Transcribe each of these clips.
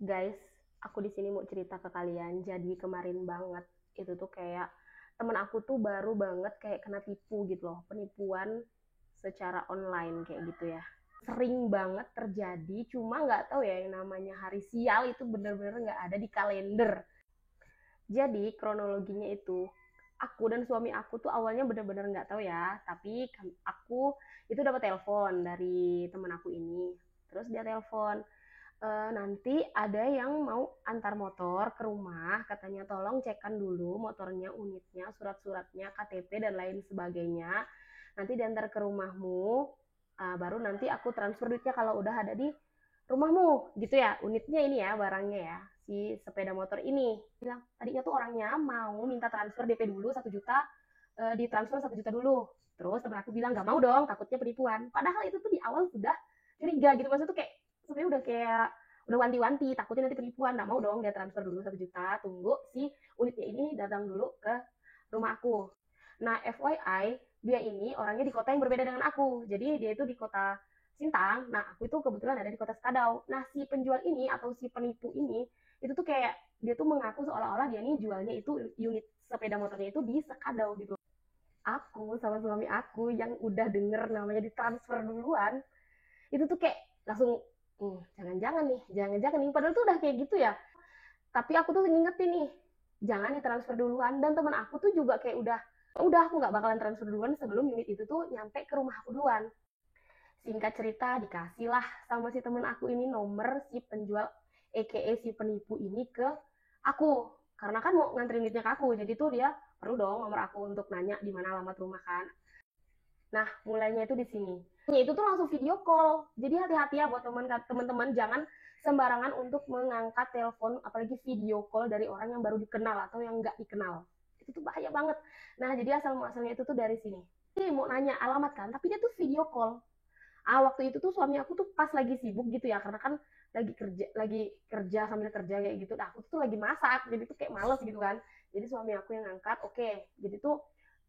Guys, aku di sini mau cerita ke kalian. Jadi kemarin banget itu tuh kayak temen aku tuh baru banget kayak kena tipu gitu loh, penipuan secara online kayak gitu ya. Sering banget terjadi, cuma nggak tahu ya yang namanya hari sial itu bener-bener nggak ada di kalender. Jadi kronologinya itu aku dan suami aku tuh awalnya bener-bener nggak tahu ya, tapi aku itu dapat telepon dari temen aku ini. Terus dia telepon, nanti ada yang mau antar motor ke rumah, katanya tolong cekkan dulu motornya, unitnya, surat-suratnya, KTP dan lain sebagainya. Nanti diantar ke rumahmu, baru nanti aku transfer duitnya kalau udah ada di rumahmu, gitu ya. Unitnya ini ya, barangnya ya, si sepeda motor ini. Bilang tadinya tuh orangnya mau minta transfer DP dulu 1 juta, ditransfer 1 juta dulu. Terus temen aku bilang nggak mau dong, takutnya penipuan. Padahal itu tuh di awal sudah curiga gitu, maksudnya tuh kayak sebenarnya udah kayak udah wanti-wanti takutnya nanti penipuan, nggak mau dong dia transfer dulu 1 juta, tunggu si unitnya ini datang dulu ke rumah aku. Nah, FYI dia ini orangnya di kota yang berbeda dengan aku, jadi dia itu di kota Sintang, nah aku itu kebetulan ada di kota Sekadau. Nah, si penjual ini atau si penipu ini itu tuh kayak dia tuh mengaku seolah-olah dia ini jualnya itu unit sepeda motornya itu di Sekadau gitu. Aku sama suami aku yang udah denger namanya ditransfer duluan itu tuh kayak langsung, jangan-jangan nih, jangan-jangan nih, padahal tuh udah kayak gitu ya. Tapi aku tuh ngingetin nih, jangan ditransfer duluan. Dan teman aku tuh juga kayak udah aku nggak bakalan transfer duluan sebelum unit itu tuh nyampe ke rumah aku duluan. Singkat cerita, dikasih lah sama si temen aku ini nomor si penjual EKE si penipu ini ke aku. Karena kan mau nganterin duitnya ke aku, jadi tuh dia perlu dong nomor aku untuk nanya di mana alamat rumah kan. Nah, mulainya itu di sini. Itu tuh langsung video call. Jadi hati-hati ya buat teman-teman, jangan sembarangan untuk mengangkat telepon, apalagi video call dari orang yang baru dikenal atau yang nggak dikenal. Itu tuh bahaya banget. Nah, jadi asal muasalnya itu tuh dari sini. Ini mau nanya alamat kan, tapi dia tuh video call. Waktu itu tuh suami aku tuh pas lagi sibuk gitu ya, karena kan lagi kerja sambil kerja kayak gitu. Nah, aku tuh lagi masak, jadi tuh kayak males gitu kan. Jadi suami aku yang ngangkat, oke. Jadi tuh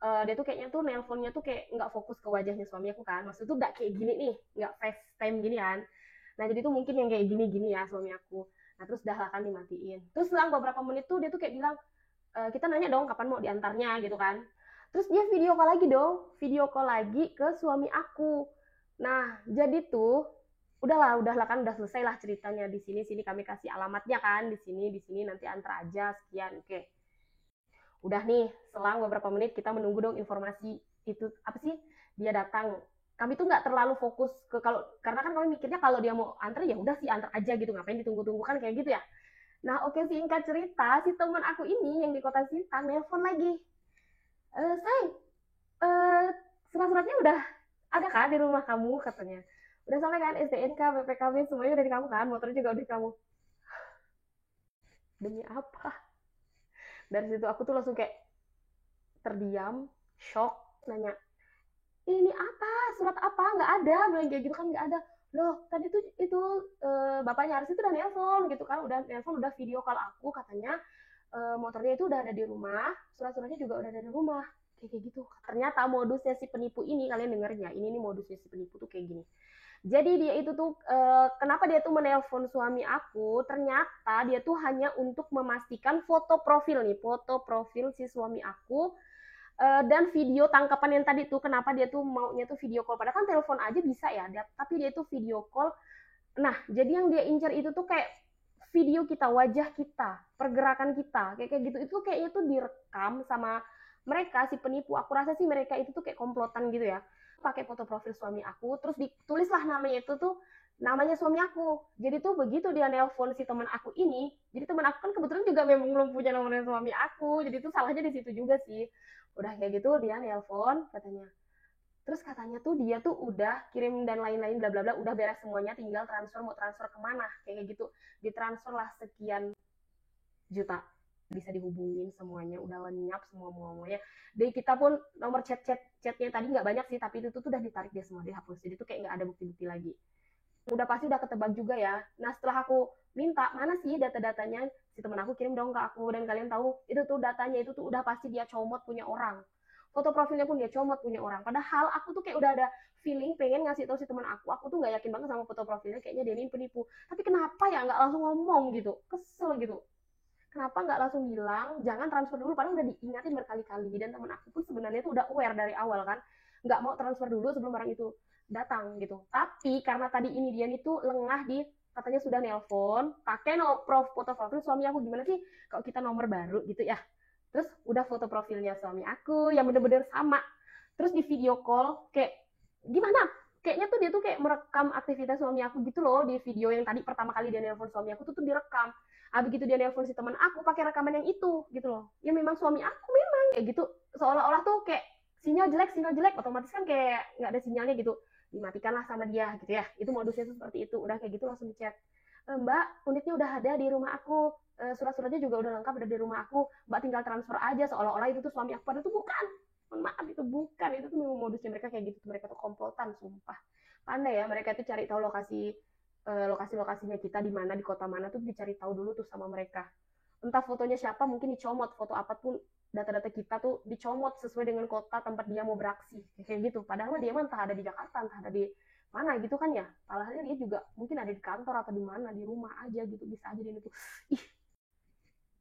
dia tuh kayaknya tuh nelponnya tuh kayak nggak fokus ke wajahnya suami aku kan. Maksudnya tuh nggak kayak gini nih, nggak FaceTime gini kan. Nah, jadi tuh mungkin yang kayak gini-gini ya suami aku. Nah, terus dah lah kan dimatiin. Terus selang beberapa menit tuh dia tuh kayak bilang, kita nanya dong kapan mau diantarnya gitu kan. Terus dia video call lagi dong, video call lagi ke suami aku. Nah, jadi tuh udahlah kan udah selesai lah ceritanya di sini sini kami kasih alamatnya kan di sini nanti antar aja sekian. Oke. Udah nih, selang beberapa menit kita menunggu dong informasi itu apa sih? Dia datang. Kami tuh nggak terlalu fokus ke kalau karena kan kami mikirnya kalau dia mau antar ya udah sih antar aja gitu, ngapain ditunggu-tunggu kan kayak gitu ya. Nah, oke, singkat cerita, si teman aku ini yang di kota Sintang nelpon lagi. Sayang, eh, surat-suratnya udah ada kan di rumah kamu katanya. Udah sampai kan STNK, BPKB semuanya udah di kamu kan, motornya juga udah di kamu. Demi apa? Dari situ aku tuh langsung kayak terdiam, shock, nanya, ini apa? Surat apa? Nggak ada, bilang kayak gitu kan nggak ada. Loh, tadi tuh itu bapaknya Aris itu udah nelpon gitu kan, udah nelpon, udah video call aku katanya motornya itu udah ada di rumah, surat-suratnya juga udah ada di rumah. Kayak gitu. Ternyata modusnya si penipu ini, kalian dengerin ya, ini nih modusnya si penipu tuh kayak gini. Jadi dia itu tuh kenapa dia tuh menelpon suami aku? Ternyata dia tuh hanya untuk memastikan foto profil nih, foto profil si suami aku dan video tangkapan yang tadi tuh kenapa dia tuh maunya tuh video call. Padahal kan telepon aja bisa ya, tapi dia tuh video call. Nah, jadi yang dia incar itu tuh kayak video kita, wajah kita, pergerakan kita, kayak kayak gitu. Itu kayaknya tuh direkam sama mereka si penipu. Aku rasa sih mereka itu tuh kayak komplotan gitu ya. Pakai foto profil suami aku, terus ditulislah namanya itu tuh namanya suami aku. Jadi tuh begitu dia nelpon si teman aku ini, jadi teman aku kan kebetulan juga memang belum punya nomornya suami aku. Jadi tuh salahnya di situ juga sih. Udah kayak gitu dia nelpon katanya, terus katanya tuh dia tuh udah kirim dan lain-lain bla bla bla, udah beres semuanya, tinggal transfer, mau transfer kemana kayak gitu. Ditransfer lah sekian juta, bisa dihubungin semuanya, udah lenyap semua semuanya. Dan kita pun nomor chatnya tadi nggak banyak sih, tapi itu tuh udah ditarik dia semua, dihapus. Jadi tuh kayak nggak ada bukti-bukti lagi. Udah pasti udah ketebak juga ya. Nah, setelah aku minta mana sih data-datanya, si temen aku kirim dong ke aku, dan kalian tahu itu tuh datanya itu tuh udah pasti dia comot punya orang. foto profilnya pun dia comot punya orang. Padahal aku tuh kayak udah ada feeling pengen ngasih tahu si teman aku tuh nggak yakin banget sama foto profilnya, kayaknya dia ini penipu. Tapi kenapa ya nggak langsung ngomong gitu, kesel gitu. Kenapa nggak langsung bilang jangan transfer dulu, padahal udah diingatin berkali-kali. Dan teman aku pun sebenarnya tuh udah aware dari awal kan, nggak mau transfer dulu sebelum barang itu datang gitu. Tapi karena tadi ini dia itu lengah di katanya sudah nelpon pakai no prof foto profil suami aku, gimana sih kalau kita nomor baru gitu ya. Terus udah foto profilnya suami aku yang bener-bener sama, terus di video call kayak gimana, kayaknya tuh dia tuh kayak merekam aktivitas suami aku gitu loh. Di video yang tadi pertama kali dia nelpon suami aku tuh direkam. Begitu dia nelpon si teman aku pakai rekaman yang itu gitu loh, ya memang suami aku memang kayak gitu, seolah-olah tuh kayak sinyal jelek otomatis kan kayak nggak ada sinyalnya gitu, dimatikanlah sama dia gitu ya. Itu modusnya tuh seperti itu. Udah kayak gitu langsung di chat, Mbak, unitnya udah ada di rumah aku, surat-suratnya juga udah lengkap, ada di rumah aku, Mbak tinggal transfer aja, seolah-olah itu tuh suami aku, padahal itu bukan. Maaf, itu bukan. Itu tuh memang modusnya mereka kayak gitu. Mereka tuh komplotan, sumpah. Pandai ya mereka itu cari tahu lokasi-lokasinya kita di mana, di kota mana tuh dicari tahu dulu tuh sama mereka. Entah fotonya siapa, mungkin dicomot, foto apapun, data-data kita tuh dicomot sesuai dengan kota tempat dia mau beraksi kayak gitu. Padahal dia mah entah ada di Jakarta, entah ada di mana gitu kan ya. Padahal dia juga mungkin ada di kantor atau di mana, di rumah aja gitu, bisa aja dia itu. Ih,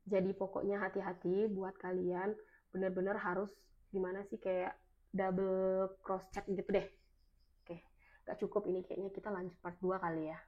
jadi pokoknya hati-hati buat kalian, bener-bener harus gimana sih kayak double cross check gitu deh. Oke, gak cukup ini, kayaknya kita lanjut part 2 kali ya.